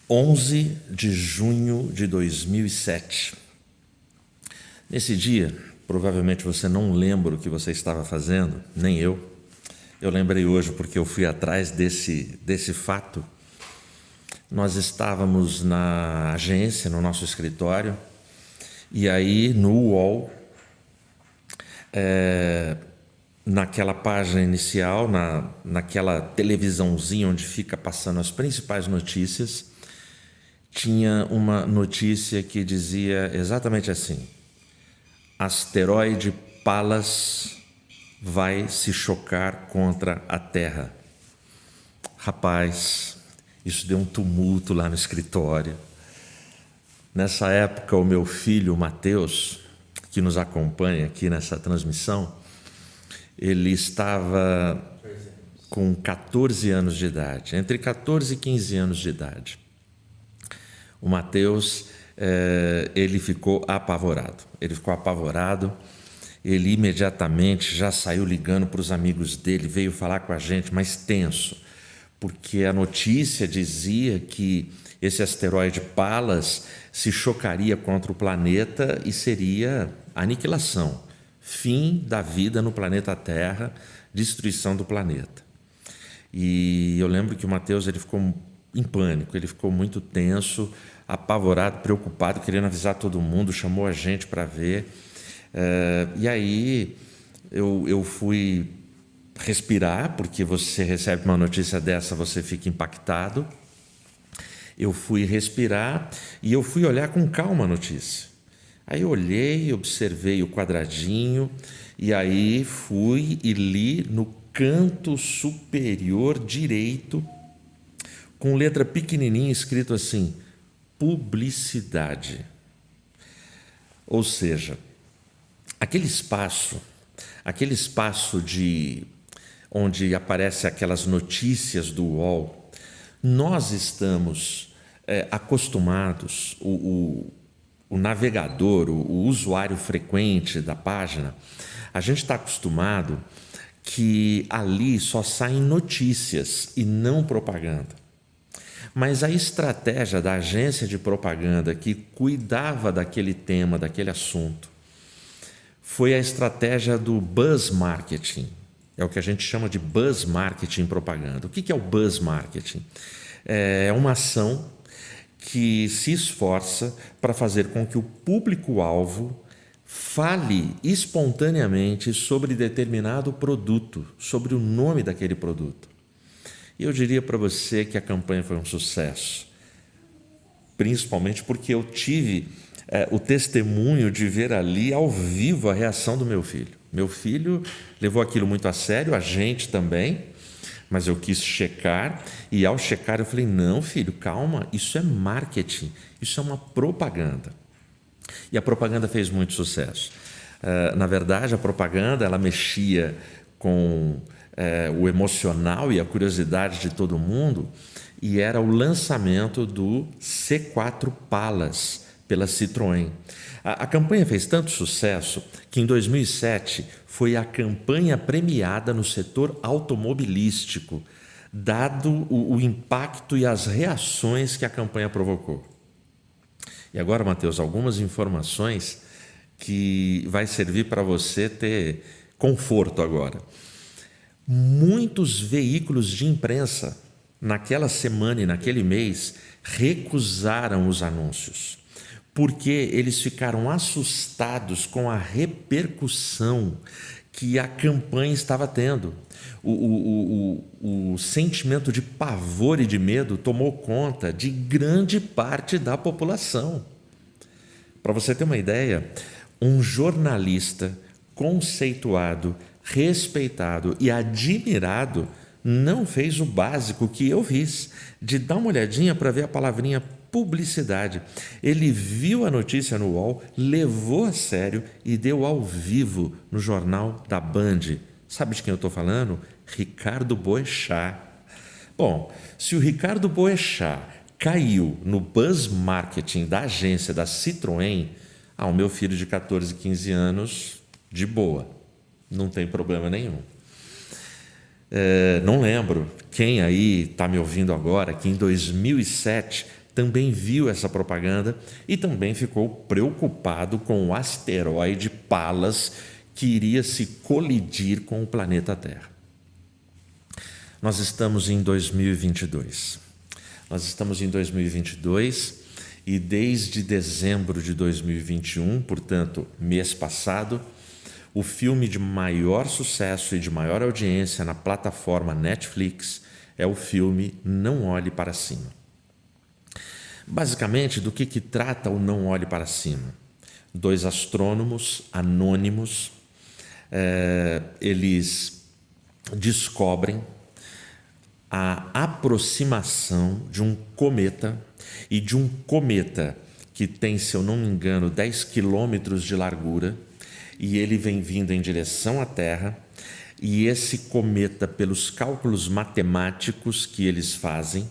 11 de junho de 2007. Nesse dia, provavelmente você não lembra o que você estava fazendo, nem eu. Eu lembrei hoje porque eu fui atrás desse fato. Nós estávamos na agência, no nosso escritório, e aí no UOL, naquela página inicial, naquela televisãozinha onde fica passando as principais notícias, tinha uma notícia que dizia exatamente assim: asteroide Pallas vai se chocar contra a Terra. Rapaz, isso deu um tumulto lá no escritório. Nessa época, o meu filho, Matheus, que nos acompanha aqui nessa transmissão, ele estava com 14 anos de idade, entre 14 e 15 anos de idade. O Matheus, ele ficou apavorado. Ele imediatamente já saiu ligando para os amigos dele, veio falar com a gente, mas tenso, porque a notícia dizia que esse asteroide Pallas se chocaria contra o planeta e seria aniquilação, fim da vida no planeta Terra, destruição do planeta. E eu lembro que o Matheus ele ficou em pânico, ele ficou muito tenso, apavorado, preocupado, querendo avisar todo mundo, chamou a gente para ver. E aí eu fui respirar, porque você recebe uma notícia dessa, você fica impactado. Eu fui respirar e eu fui olhar com calma a notícia. Aí eu olhei, observei o quadradinho e aí fui e li no canto superior direito, com letra pequenininha, escrito assim: publicidade. Ou seja, aquele espaço de onde aparecem aquelas notícias do UOL, nós estamos acostumados, o navegador, o usuário frequente da página, a gente está acostumado que ali só saem notícias e não propaganda. Mas a estratégia da agência de propaganda que cuidava daquele tema, daquele assunto, foi a estratégia do buzz marketing. É o que a gente chama de buzz marketing em propaganda. O que é o buzz marketing? É uma ação que se esforça para fazer com que o público-alvo fale espontaneamente sobre determinado produto, sobre o nome daquele produto. E eu diria para você que a campanha foi um sucesso, principalmente porque eu tive o testemunho de ver ali ao vivo a reação do meu filho. Meu filho levou aquilo muito a sério, a gente também, mas eu quis checar, e ao checar eu falei: não, filho, calma, isso é marketing, isso é uma propaganda. E a propaganda fez muito sucesso. Na verdade, a propaganda ela mexia com o emocional e a curiosidade de todo mundo, e era o lançamento do C4 Pallas pela Citroën. A campanha fez tanto sucesso que em 2007 foi a campanha premiada no setor automobilístico, dado o impacto e as reações que a campanha provocou. E agora, Matheus, algumas informações que vai servir para você ter conforto agora. Muitos veículos de imprensa, naquela semana e naquele mês, recusaram os anúncios, porque eles ficaram assustados com a repercussão que a campanha estava tendo. O sentimento de pavor e de medo tomou conta de grande parte da população. Para você ter uma ideia, um jornalista conceituado, respeitado e admirado não fez o básico que eu fiz, de dar uma olhadinha para ver a palavrinha publicidade. Ele viu a notícia no UOL, levou a sério e deu ao vivo no jornal da Band. Sabe de quem eu estou falando? Ricardo Boechat. Bom, se o Ricardo Boechat caiu no buzz marketing da agência da Citroën, o meu filho de 14, 15 anos, de boa, não tem problema nenhum. Não lembro quem aí está me ouvindo agora, que em 2007 também viu essa propaganda e também ficou preocupado com o asteroide Pallas, que iria se colidir com o planeta Terra. Nós estamos em 2022. Nós estamos em 2022 e desde dezembro de 2021, portanto, mês passado, o filme de maior sucesso e de maior audiência na plataforma Netflix é o filme Não Olhe Para Cima. Basicamente, do que trata o Não Olhe Para Cima? Dois astrônomos anônimos, eles descobrem a aproximação de um cometa, e de um cometa que tem, se eu não me engano, 10 quilômetros de largura, e ele vem vindo em direção à Terra, e esse cometa, pelos cálculos matemáticos que eles fazem,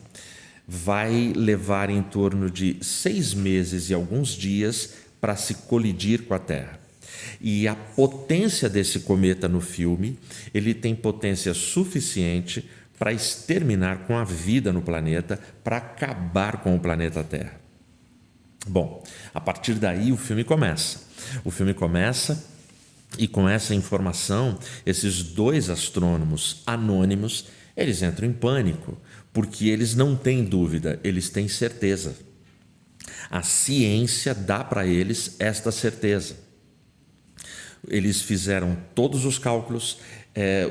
vai levar em torno de 6 meses e alguns dias para se colidir com a Terra. E a potência desse cometa no filme, ele tem potência suficiente para exterminar com a vida no planeta, para acabar com o planeta Terra. Bom, a partir daí o filme começa. O filme começa e com essa informação, esses dois astrônomos anônimos, eles entram em pânico, porque eles não têm dúvida, eles têm certeza. A ciência dá para eles esta certeza. Eles fizeram todos os cálculos,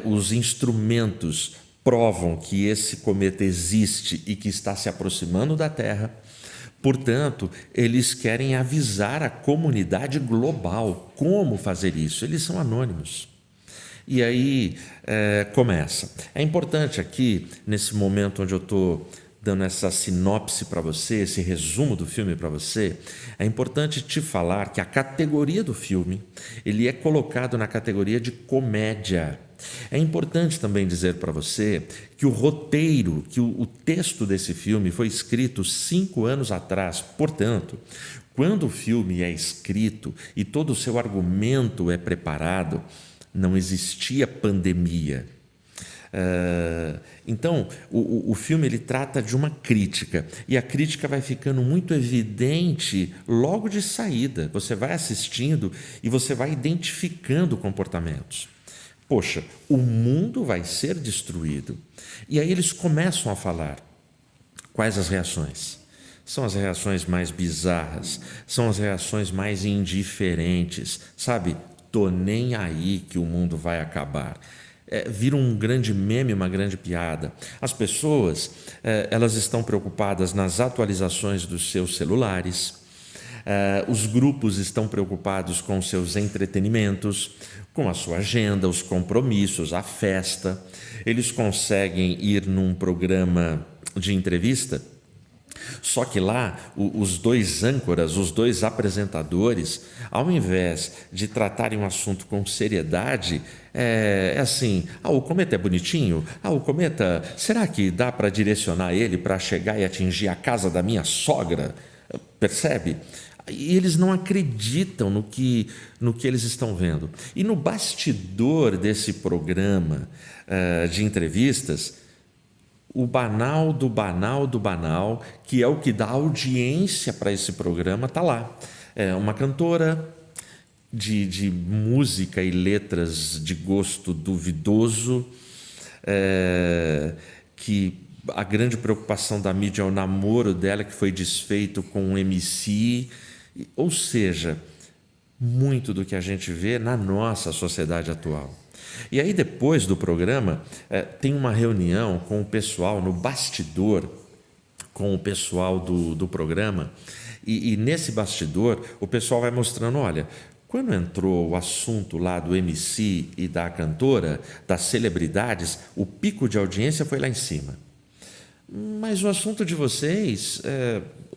os instrumentos provam que esse cometa existe e que está se aproximando da Terra. Portanto, eles querem avisar a comunidade global como fazer isso. Eles são anônimos. E aí começa. É importante aqui, nesse momento onde eu estou dando essa sinopse para você, esse resumo do filme para você, é importante te falar que a categoria do filme, ele é colocado na categoria de comédia. É importante também dizer para você que o roteiro, que o texto desse filme foi escrito 5 anos atrás. Portanto, quando o filme é escrito e todo o seu argumento é preparado, não existia pandemia. Então, o filme ele trata de uma crítica, e a crítica vai ficando muito evidente logo de saída. Você vai assistindo e você vai identificando comportamentos. Poxa, o mundo vai ser destruído. E aí eles começam a falar. Quais as reações? São as reações mais bizarras, são as reações mais indiferentes. Sabe, tô nem aí que o mundo vai acabar. Vira um grande meme, uma grande piada. As pessoas, elas estão preocupadas nas atualizações dos seus celulares, os grupos estão preocupados com seus entretenimentos, com a sua agenda, os compromissos, a festa. Eles conseguem ir num programa de entrevista, só que lá os dois âncoras, os dois apresentadores, ao invés de tratarem um assunto com seriedade, é assim: o cometa é bonitinho? O cometa, será que dá para direcionar ele para chegar e atingir a casa da minha sogra? Percebe? E eles não acreditam no que eles estão vendo. E no bastidor desse programa de entrevistas, o banal do banal do banal, que é o que dá audiência para esse programa, está lá. É uma cantora de música e letras de gosto duvidoso, que a grande preocupação da mídia é o namoro dela, que foi desfeito com um MC. Ou seja, muito do que a gente vê na nossa sociedade atual. E aí, depois do programa, tem uma reunião com o pessoal no bastidor, com o pessoal do programa, e nesse bastidor o pessoal vai mostrando: olha, quando entrou o assunto lá do MC e da cantora, das celebridades, o pico de audiência foi lá em cima. Mas o assunto de vocês,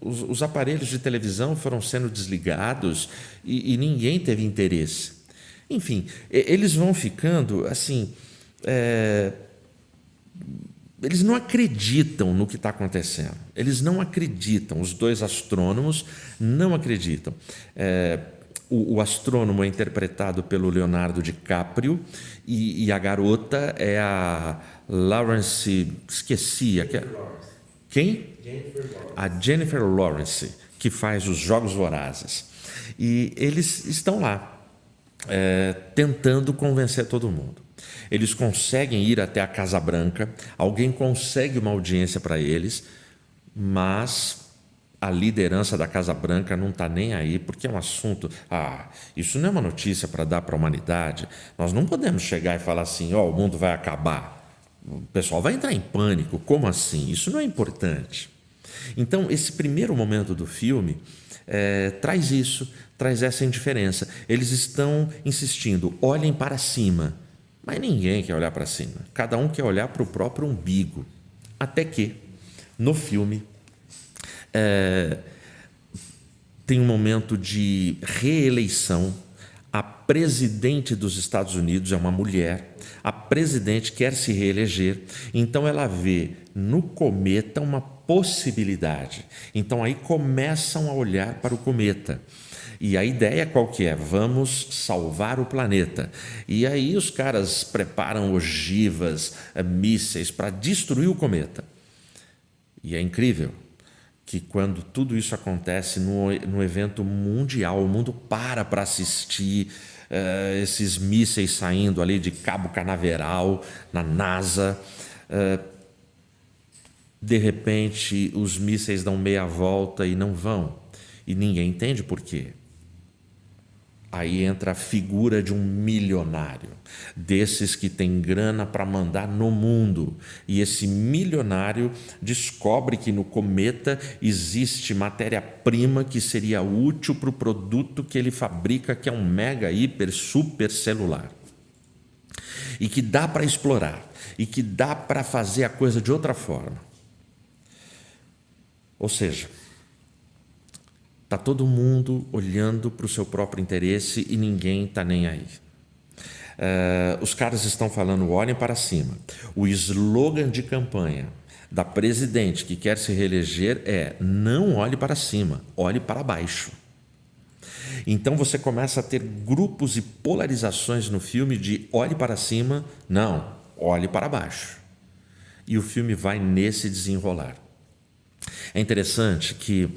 os aparelhos de televisão foram sendo desligados e ninguém teve interesse. Enfim, eles vão ficando assim, eles não acreditam no que está acontecendo. Eles não acreditam, os dois astrônomos não acreditam. O astrônomo é interpretado pelo Leonardo DiCaprio e a garota é a Lawrence, esqueci, Quem? A Jennifer Lawrence, que faz os Jogos Vorazes. E eles estão lá, tentando convencer todo mundo. Eles conseguem ir até a Casa Branca, alguém consegue uma audiência para eles, mas a liderança da Casa Branca não está nem aí, porque é um assunto... isso não é uma notícia para dar para a humanidade. Nós não podemos chegar e falar assim, o mundo vai acabar. O pessoal vai entrar em pânico. Como assim? Isso não é importante. Então, esse primeiro momento do filme traz isso, traz essa indiferença. Eles estão insistindo, olhem para cima. Mas ninguém quer olhar para cima. Cada um quer olhar para o próprio umbigo. Até que, no filme, tem um momento de reeleição. A presidente dos Estados Unidos é uma mulher. A presidente quer se reeleger. Então, ela vê no cometa uma possibilidade. Então, aí começam a olhar para o cometa. E a ideia qual que é? Vamos salvar o planeta. E aí os caras preparam ogivas, mísseis para destruir o cometa. E é incrível que quando tudo isso acontece no evento mundial, o mundo para assistir esses mísseis saindo ali de Cabo Canaveral, na NASA. De repente, os mísseis dão meia volta e não vão. E ninguém entende por quê. Aí entra a figura de um milionário, desses que tem grana para mandar no mundo. E esse milionário descobre que no cometa existe matéria-prima que seria útil para o produto que ele fabrica, que é um mega, hiper, super celular. E que dá para explorar, e que dá para fazer a coisa de outra forma. Ou seja, está todo mundo olhando para o seu próprio interesse e ninguém está nem aí. Os caras estão falando, olhem para cima. O slogan de campanha da presidente que quer se reeleger é: não olhe para cima, olhe para baixo. Então você começa a ter grupos e polarizações no filme de olhe para cima, não, olhe para baixo. E o filme vai nesse desenrolar. É interessante que,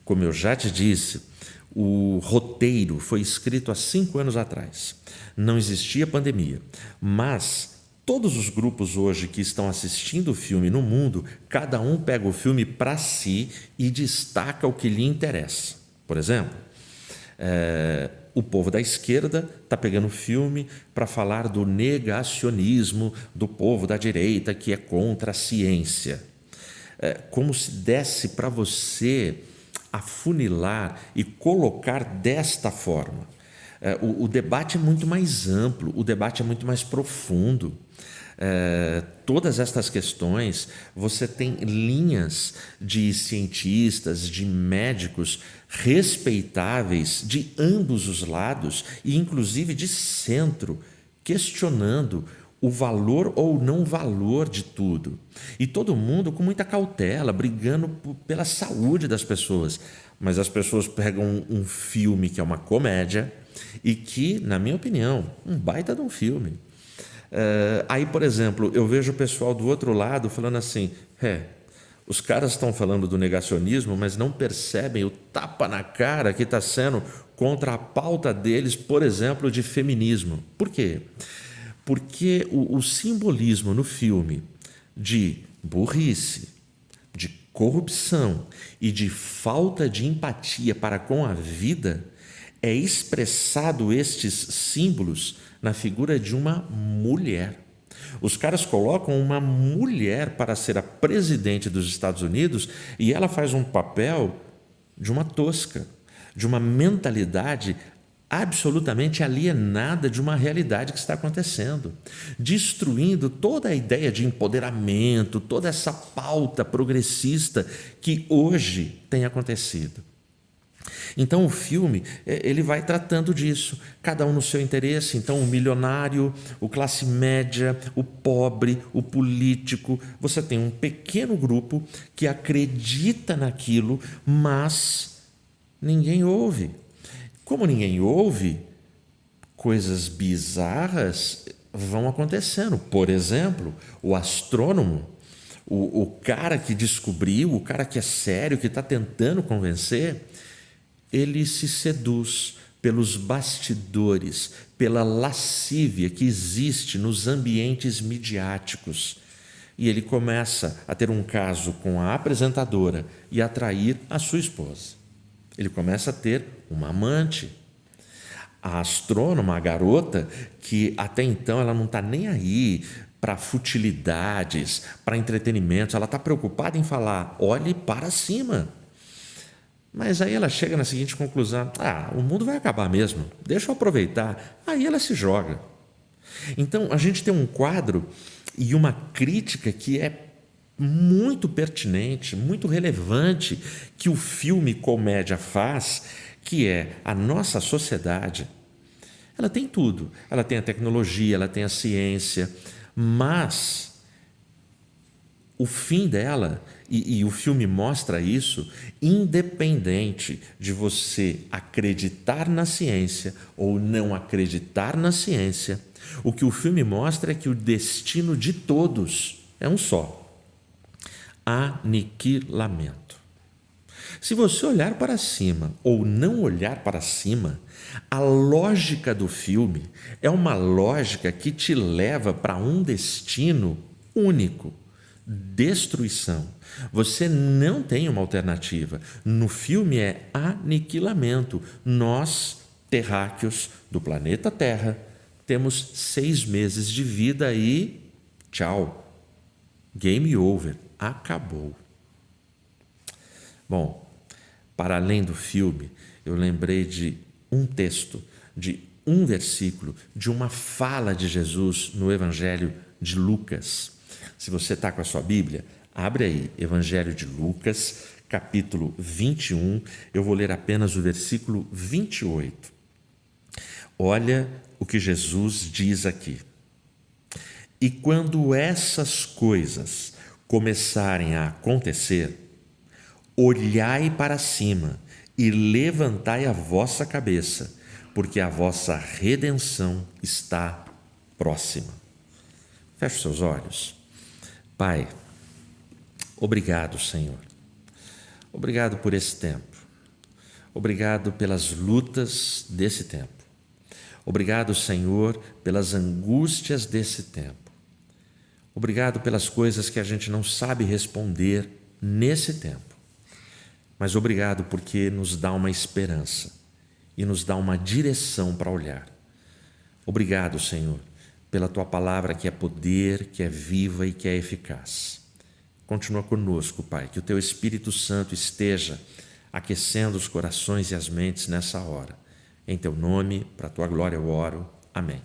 como eu já te disse, o roteiro foi escrito há 5 anos atrás. Não existia pandemia, mas todos os grupos hoje que estão assistindo o filme no mundo, cada um pega o filme para si e destaca o que lhe interessa. Por exemplo, o povo da esquerda está pegando o filme para falar do negacionismo do povo da direita que é contra a ciência. Como se desse para você afunilar e colocar desta forma. O debate é muito mais amplo, o debate é muito mais profundo. Todas estas questões, você tem linhas de cientistas, de médicos respeitáveis de ambos os lados e inclusive de centro, questionando o valor ou não valor de tudo. E todo mundo com muita cautela, brigando pela saúde das pessoas. Mas as pessoas pegam um filme que é uma comédia e que, na minha opinião, um baita de um filme. Aí, por exemplo, eu vejo o pessoal do outro lado falando assim, os caras estão falando do negacionismo, mas não percebem o tapa na cara que está sendo contra a pauta deles, por exemplo, de feminismo. Por quê? Porque o simbolismo no filme de burrice, de corrupção e de falta de empatia para com a vida é expressado estes símbolos na figura de uma mulher. Os caras colocam uma mulher para ser a presidente dos Estados Unidos e ela faz um papel de uma tosca, de uma mentalidade absolutamente alienada de uma realidade que está acontecendo, destruindo toda a ideia de empoderamento, toda essa pauta progressista que hoje tem acontecido. Então o filme ele vai tratando disso, cada um no seu interesse. Então o milionário, o classe média, o pobre, o político, você tem um pequeno grupo que acredita naquilo, mas ninguém ouve. Como ninguém ouve, coisas bizarras vão acontecendo. Por exemplo, o astrônomo, O cara que descobriu, o cara que é sério, que está tentando convencer, ele se seduz pelos bastidores, pela lascívia que existe nos ambientes midiáticos. E ele começa a ter um caso com a apresentadora e atrair a sua esposa. Ele começa a ter uma amante. A astrônoma, a garota, que até então ela não está nem aí para futilidades, para entretenimentos, ela está preocupada em falar, olhe para cima. Mas aí ela chega na seguinte conclusão, o mundo vai acabar mesmo, deixa eu aproveitar. Aí ela se joga. Então a gente tem um quadro e uma crítica que é muito pertinente, muito relevante, que o filme comédia faz, que é a nossa sociedade. Ela tem tudo, ela tem a tecnologia, ela tem a ciência, mas o fim dela, e o filme mostra isso, independente de você acreditar na ciência ou não acreditar na ciência, o que o filme mostra é que o destino de todos é um só: aniquilamento. Se você olhar para cima ou não olhar para cima, a lógica do filme é uma lógica que te leva para um destino único: destruição. Você não tem uma alternativa. No filme é aniquilamento. Nós, terráqueos do planeta Terra, temos 6 meses de vida e tchau. Game over. Acabou. Bom, para além do filme, eu lembrei de um texto, de um versículo, de uma fala de Jesus no Evangelho de Lucas. Se você está com a sua Bíblia, abre aí, Evangelho de Lucas, capítulo 21, eu vou ler apenas o versículo 28. Olha o que Jesus diz aqui. E quando essas coisas começarem a acontecer, olhai para cima e levantai a vossa cabeça, porque a vossa redenção está próxima. Feche seus olhos. Pai, obrigado, Senhor. Obrigado por esse tempo. Obrigado pelas lutas desse tempo. Obrigado, Senhor, pelas angústias desse tempo. Obrigado pelas coisas que a gente não sabe responder nesse tempo. Mas obrigado porque nos dá uma esperança e nos dá uma direção para olhar. Obrigado, Senhor, pela Tua palavra que é poder, que é viva e que é eficaz. Continua conosco, Pai, que o Teu Espírito Santo esteja aquecendo os corações e as mentes nessa hora. Em Teu nome, para a Tua glória eu oro. Amém.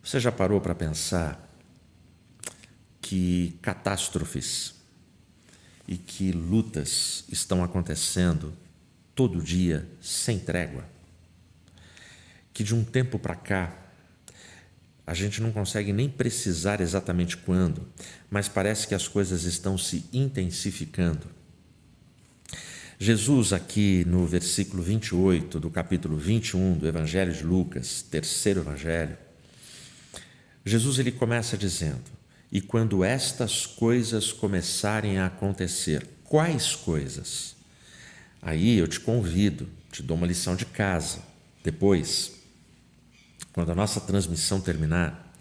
Você já parou para pensar que catástrofes e que lutas estão acontecendo todo dia, sem trégua? Que de um tempo para cá, a gente não consegue nem precisar exatamente quando, mas parece que as coisas estão se intensificando. Jesus aqui no versículo 28 do capítulo 21 do Evangelho de Lucas, terceiro Evangelho, Jesus ele começa dizendo: e quando estas coisas começarem a acontecer, quais coisas? Aí eu te convido, te dou uma lição de casa. Depois, quando a nossa transmissão terminar,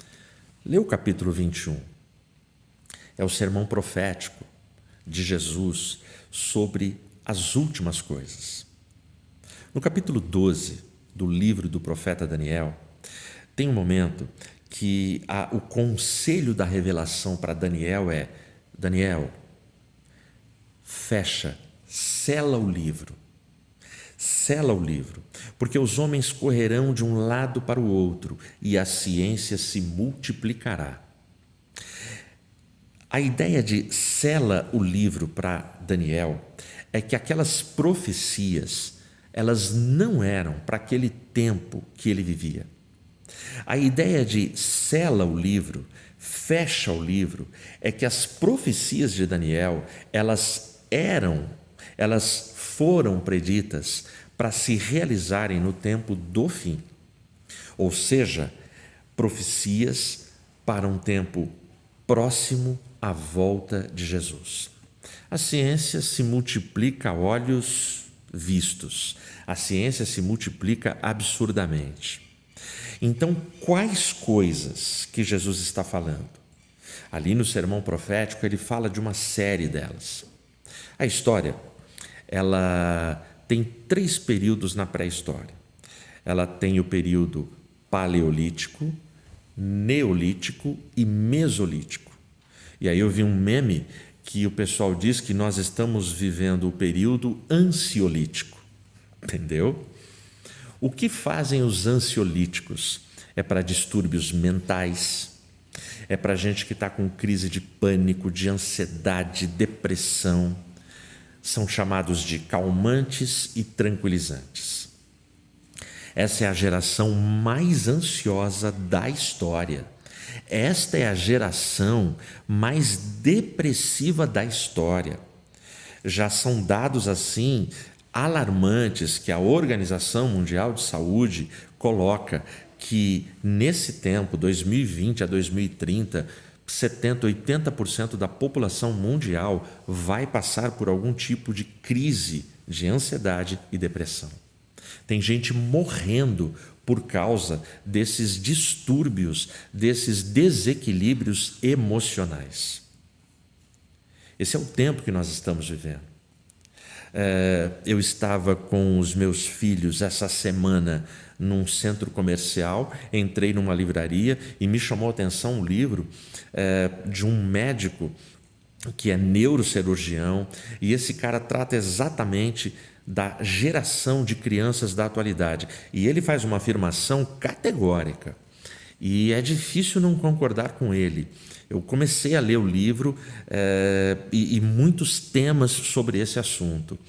lê o capítulo 21. É o sermão profético de Jesus sobre as últimas coisas. No capítulo 12 do livro do profeta Daniel, tem um momento que o conselho da revelação para Daniel é: Daniel, fecha, sela o livro. Sela o livro, porque os homens correrão de um lado para o outro e a ciência se multiplicará. A ideia de sela o livro para Daniel é que aquelas profecias, elas não eram para aquele tempo que ele vivia. A ideia de sela o livro, fecha o livro, é que as profecias de Daniel, elas foram preditas para se realizarem no tempo do fim. Ou seja, profecias para um tempo próximo à volta de Jesus. A ciência se multiplica a olhos vistos. A ciência se multiplica absurdamente. Então, quais coisas que Jesus está falando? Ali no sermão profético, ele fala de uma série delas. A história, ela tem 3 períodos na pré-história. Ela tem o período paleolítico, neolítico e mesolítico. E aí eu vi um meme que o pessoal diz que nós estamos vivendo o período ansiolítico. Entendeu? O que fazem os ansiolíticos? É para distúrbios mentais, é para gente que está com crise de pânico, de ansiedade, depressão. São chamados de calmantes e tranquilizantes. Essa é a geração mais ansiosa da história. Esta é a geração mais depressiva da história. Já são dados assim alarmantes que a Organização Mundial de Saúde coloca que nesse tempo, 2020 a 2030, 70%, 80% da população mundial vai passar por algum tipo de crise de ansiedade e depressão. Tem gente morrendo por causa desses distúrbios, desses desequilíbrios emocionais. Esse é o tempo que nós estamos vivendo. Eu estava com os meus filhos essa semana num centro comercial, entrei numa livraria e me chamou a atenção um livro de um médico que é neurocirurgião, e esse cara trata exatamente da geração de crianças da atualidade. E ele faz uma afirmação categórica, e é difícil não concordar com ele. Eu comecei a ler o livro e muitos temas sobre esse assunto.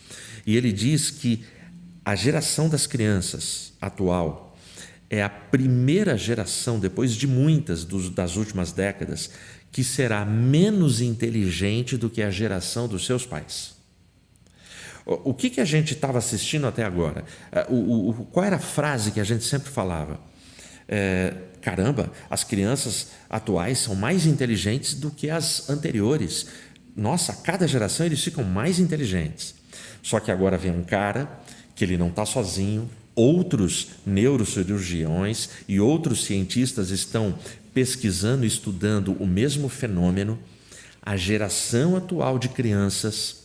E ele diz que a geração das crianças atual é a primeira geração, depois de muitas das últimas décadas, que será menos inteligente do que a geração dos seus pais. O que a gente estava assistindo até agora? Qual era a frase que a gente sempre falava? Caramba, as crianças atuais são mais inteligentes do que as anteriores. Nossa, a cada geração eles ficam mais inteligentes. Só que agora vem um cara que ele não está sozinho, outros neurocirurgiões e outros cientistas estão pesquisando e estudando o mesmo fenômeno. A geração atual de crianças,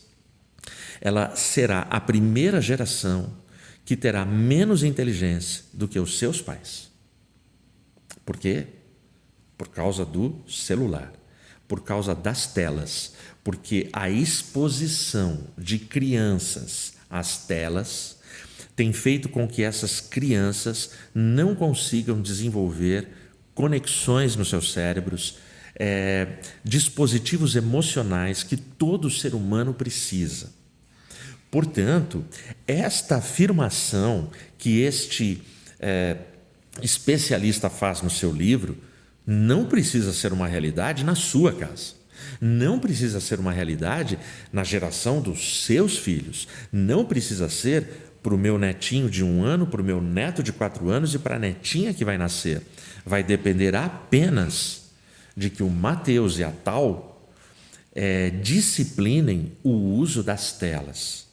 ela será a primeira geração que terá menos inteligência do que os seus pais. Por quê? Por causa do celular, por causa das telas, porque a exposição de crianças às telas tem feito com que essas crianças não consigam desenvolver conexões nos seus cérebros, dispositivos emocionais que todo ser humano precisa. Portanto, esta afirmação que este especialista faz no seu livro não precisa ser uma realidade na sua casa. Não precisa ser uma realidade na geração dos seus filhos. Não precisa ser para o meu netinho de 1 ano, para o meu neto de 4 anos e para a netinha que vai nascer. Vai depender apenas de que o Mateus e a Tal disciplinem o uso das telas.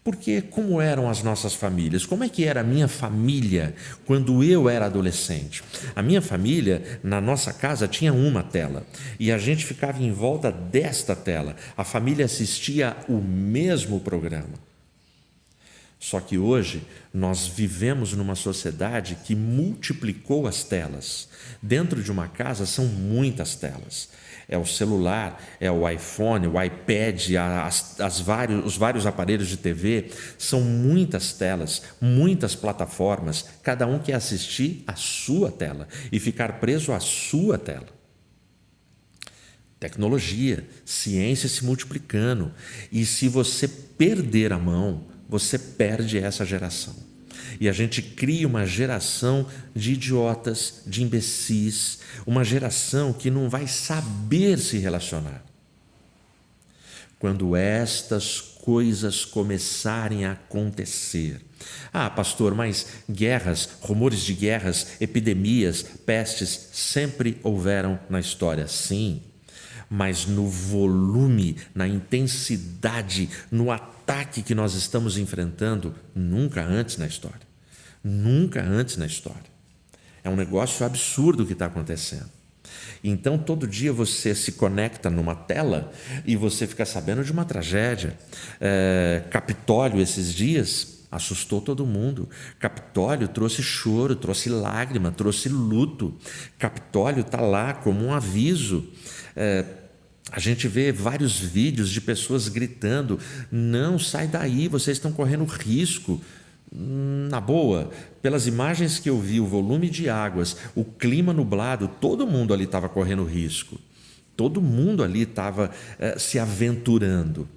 Porque como eram as nossas famílias? Como é que era a minha família quando eu era adolescente? A minha família, na nossa casa, tinha uma tela e a gente ficava em volta desta tela. A família assistia o mesmo programa. Só que hoje nós vivemos numa sociedade que multiplicou as telas. Dentro de uma casa são muitas telas. É o celular, é o iPhone, o iPad, os vários aparelhos de TV. São muitas telas, muitas plataformas. Cada um quer assistir a sua tela e ficar preso à sua tela. Tecnologia, ciência se multiplicando. E se você perder a mão, você perde essa geração. E a gente cria uma geração de idiotas, de imbecis, uma geração que não vai saber se relacionar. Quando estas coisas começarem a acontecer. Ah, pastor, mas guerras, rumores de guerras, epidemias, pestes sempre houveram na história, sim. Mas no volume, na intensidade, no ataque que nós estamos enfrentando, nunca antes na história. Nunca antes na história. É um negócio absurdo o que está acontecendo. Então, todo dia você se conecta numa tela e você fica sabendo de uma tragédia. Capitólio, esses dias, assustou todo mundo. Capitólio trouxe choro, trouxe lágrima, trouxe luto. Capitólio está lá como um aviso. A gente vê vários vídeos de pessoas gritando: não, sai daí, vocês estão correndo risco. Na boa, pelas imagens que eu vi, o volume de águas, o clima nublado, todo mundo ali estava correndo risco. Todo mundo ali estava se aventurando.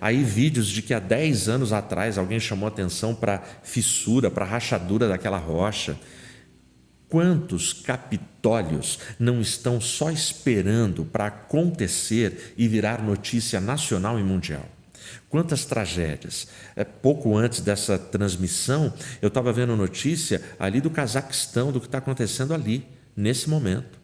Aí vídeos de que há 10 anos atrás alguém chamou atenção para a fissura, para a rachadura daquela rocha. Quantos capitólios não estão só esperando para acontecer e virar notícia nacional e mundial? Quantas tragédias. Pouco antes dessa transmissão, eu estava vendo notícia ali do Cazaquistão, do que está acontecendo ali, nesse momento.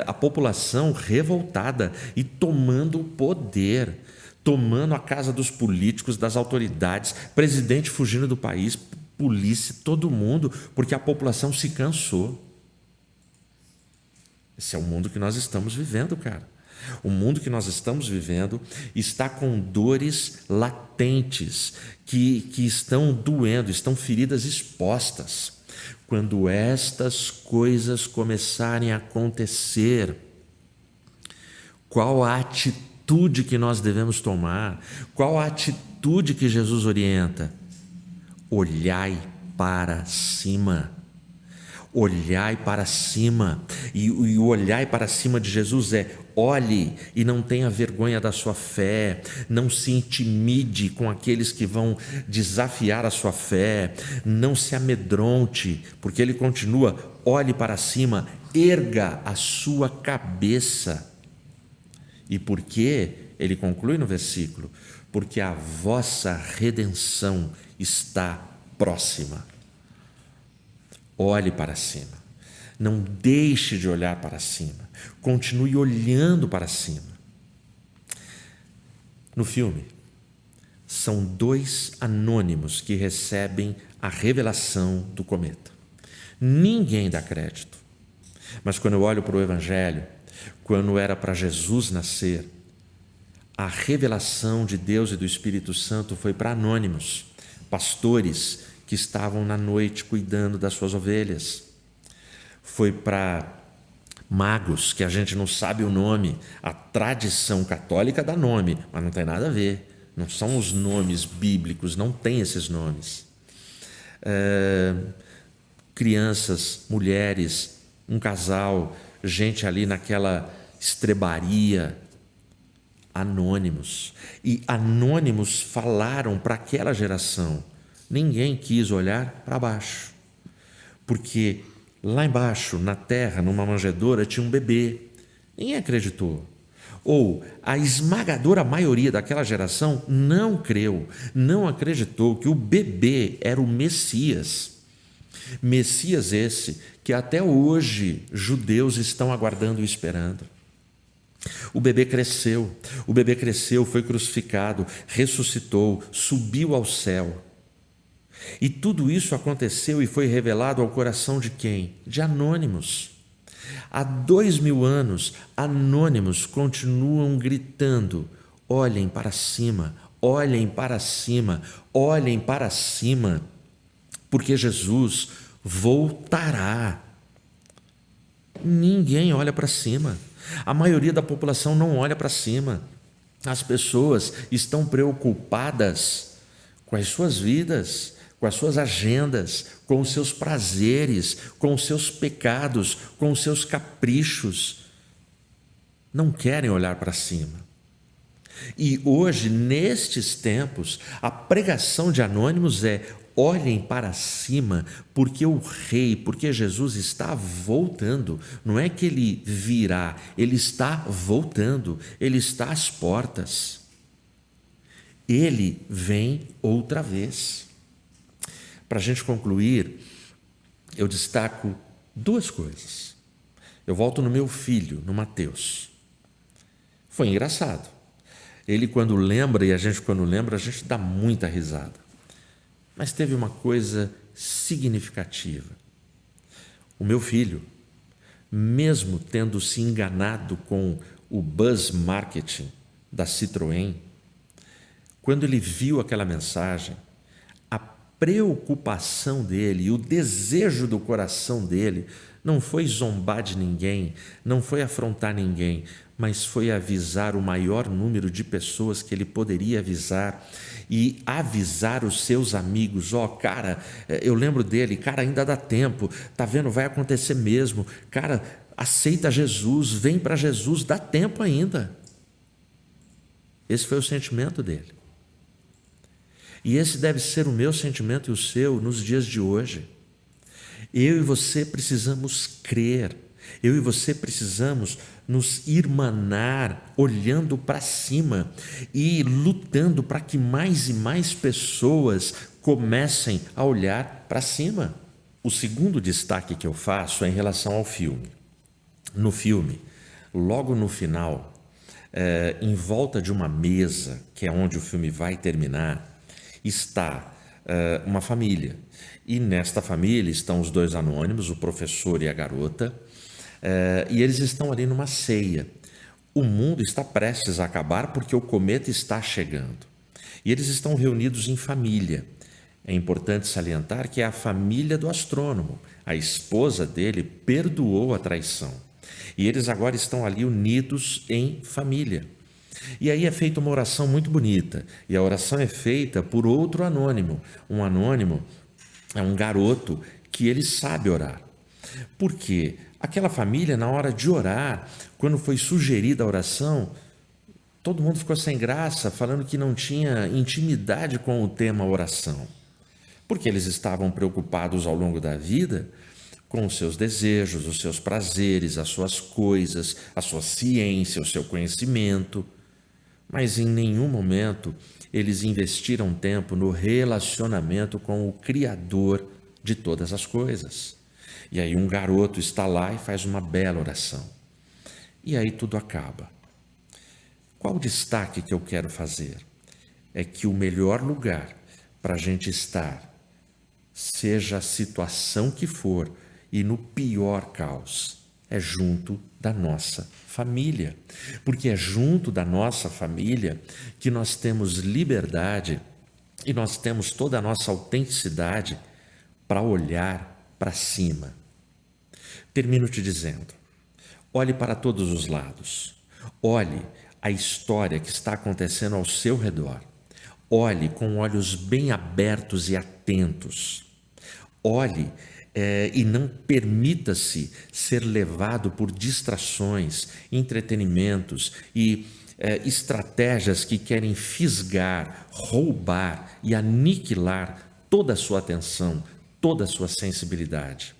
A população revoltada e tomando o poder, tomando a casa dos políticos, das autoridades, presidente fugindo do país, polícia, todo mundo, porque a população se cansou. Esse é o mundo que nós estamos vivendo, cara. O mundo que nós estamos vivendo está com dores latentes, que estão doendo, estão feridas expostas. Quando estas coisas começarem a acontecer, qual a atitude que nós devemos tomar? Qual a atitude que Jesus orienta? Olhai para cima. Olhai para cima. E o olhai para cima de Jesus é: olhe e não tenha vergonha da sua fé, não se intimide com aqueles que vão desafiar a sua fé, não se amedronte, porque ele continua: olhe para cima, erga a sua cabeça. E por quê? Ele conclui no versículo: porque a vossa redenção está próxima. Olhe para cima, não deixe de olhar para cima, continue olhando para cima. No filme, são 2 anônimos que recebem a revelação do cometa. Ninguém dá crédito, mas quando eu olho para o Evangelho, quando era para Jesus nascer, a revelação de Deus e do Espírito Santo foi para anônimos, pastores que estavam na noite cuidando das suas ovelhas. Foi para magos, que a gente não sabe o nome, a tradição católica dá nome, mas não tem nada a ver, não são os nomes bíblicos, não tem esses nomes. Crianças, mulheres, um casal, gente ali naquela estrebaria, anônimos. E anônimos falaram para aquela geração. Ninguém quis olhar para baixo, porque lá embaixo, na terra, numa manjedoura, tinha um bebê. Ninguém acreditou. Ou a esmagadora maioria daquela geração não creu, não acreditou que o bebê era o Messias. Messias esse que até hoje judeus estão aguardando e esperando. O bebê cresceu, foi crucificado, ressuscitou, subiu ao céu. E tudo isso aconteceu e foi revelado ao coração de quem? De anônimos. Há 2000 anos, anônimos continuam gritando: olhem para cima, olhem para cima, olhem para cima, porque Jesus voltará. Ninguém olha para cima. A maioria da população não olha para cima. As pessoas estão preocupadas com as suas vidas, com as suas agendas, com os seus prazeres, com os seus pecados, com os seus caprichos. Não querem olhar para cima. E hoje, nestes tempos, a pregação de anônimos é: olhem para cima, porque o Rei, porque Jesus está voltando. Não é que ele virá, ele está voltando, ele está às portas. Ele vem outra vez. Para a gente concluir, eu destaco duas coisas. Eu volto no meu filho, no Mateus. Foi engraçado. Ele quando lembra, e a gente quando lembra, a gente dá muita risada. Mas teve uma coisa significativa. O meu filho, mesmo tendo se enganado com o buzz marketing da Citroën, quando ele viu aquela mensagem, a preocupação dele e o desejo do coração dele não foi zombar de ninguém, não foi afrontar ninguém, mas foi avisar o maior número de pessoas que ele poderia avisar e avisar os seus amigos. Cara, eu lembro dele, cara, ainda dá tempo, tá vendo, vai acontecer mesmo, cara, aceita Jesus, vem para Jesus, dá tempo ainda. Esse foi o sentimento dele. E esse deve ser o meu sentimento e o seu nos dias de hoje. Eu e você precisamos crer, eu e você precisamos nos irmanar, olhando para cima e lutando para que mais e mais pessoas comecem a olhar para cima. O segundo destaque que eu faço é em relação ao filme. No filme, logo no final, em volta de uma mesa, que é onde o filme vai terminar, está uma família. E nesta família estão os dois anônimos, o professor e a garota, e eles estão ali numa ceia. O mundo está prestes a acabar porque o cometa está chegando. E eles estão reunidos em família. É importante salientar que é a família do astrônomo. A esposa dele perdoou a traição. E eles agora estão ali unidos em família. E aí é feita uma oração muito bonita. E a oração é feita por outro anônimo. Um anônimo é um garoto que ele sabe orar. Por quê? Aquela família, na hora de orar, quando foi sugerida a oração, todo mundo ficou sem graça, falando que não tinha intimidade com o tema oração. Porque eles estavam preocupados ao longo da vida com os seus desejos, os seus prazeres, as suas coisas, a sua ciência, o seu conhecimento. Mas em nenhum momento eles investiram tempo no relacionamento com o Criador de todas as coisas. E aí um garoto está lá e faz uma bela oração. E aí tudo acaba. Qual o destaque que eu quero fazer? É que o melhor lugar para a gente estar, seja a situação que for e no pior caos, é junto da nossa família. Porque é junto da nossa família que nós temos liberdade e nós temos toda a nossa autenticidade para olhar para cima. Termino te dizendo, olhe para todos os lados, olhe a história que está acontecendo ao seu redor, olhe com olhos bem abertos e atentos, olhe e não permita-se ser levado por distrações, entretenimentos e estratégias que querem fisgar, roubar e aniquilar toda a sua atenção, toda a sua sensibilidade.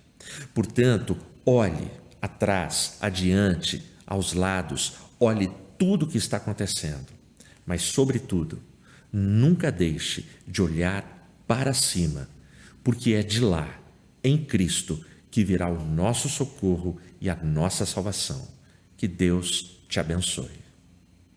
Portanto, olhe atrás, adiante, aos lados, olhe tudo o que está acontecendo, mas, sobretudo, nunca deixe de olhar para cima, porque é de lá, em Cristo, que virá o nosso socorro e a nossa salvação. Que Deus te abençoe.